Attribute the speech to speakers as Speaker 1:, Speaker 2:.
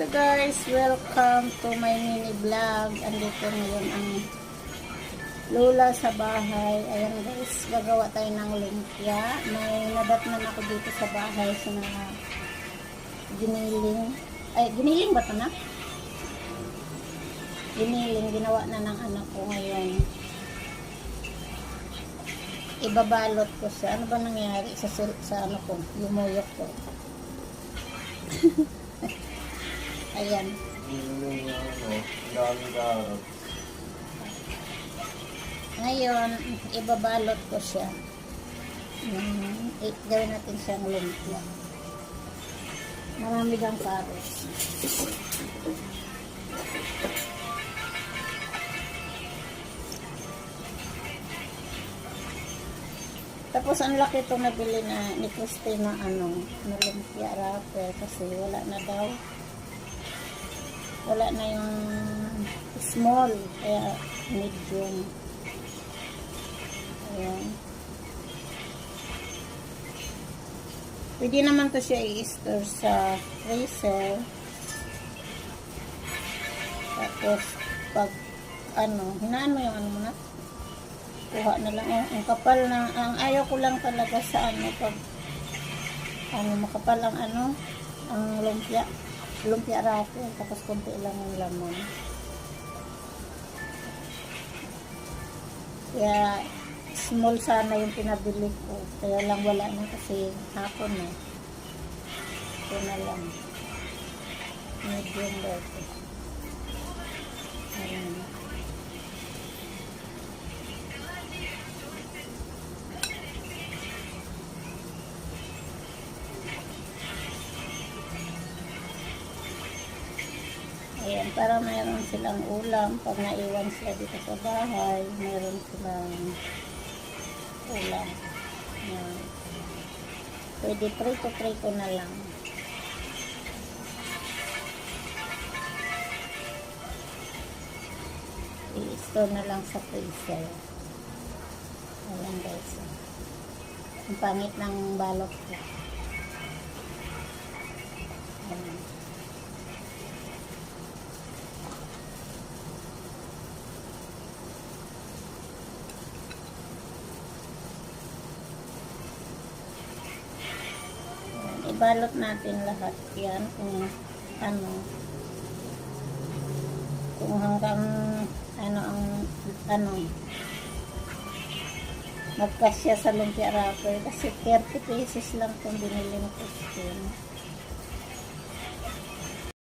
Speaker 1: Hello guys, welcome to my mini vlog. Andito ngayon ang lola sa bahay. Ayan guys, gagawa tayo ng lumpia. May nadatnan ako dito sa bahay sa mga giniling. Ay, giniling ba ito na? Giniling, ginawa na ng anak ko ngayon. Ibabalot ko siya. Ano ba nangyari sa ano ko? Yumuyok ko. Ayan. Ngayon, ibabalot ko siya. Gawin natin siyang lumpia. Marami kang paros. Tapos, ang laki itong nabili na ni Christina na lumpia wrapper kasi wala na daw. Wala na yung small, kaya medium. Ayan. Pwede naman to siya i-store sa freezer. Tapos, pag hinaan mo yung mo na, kuha na lang. Ang kapal na, ang ayaw ko lang talaga sa pag makapal ang ang lumpia wrapper, tapos konti lang yung laman. Kaya small sana yung pinabili ko, kaya lang wala na kasi hapon na. Ito na lang medium daw. Ayan. Ayan, para mayroon silang ulam. Pag naiwan sila dito sa bahay, mayroon silang ulam. Ayan. Pwede prito na lang. I-store na lang sa freezer. Ayan guys. Ang pangit ng balot ko. Ayan. Ibalot natin lahat yan kung hanggang magkasya sa lumpia wrapper kasi 30 pesos lang itong binili ko.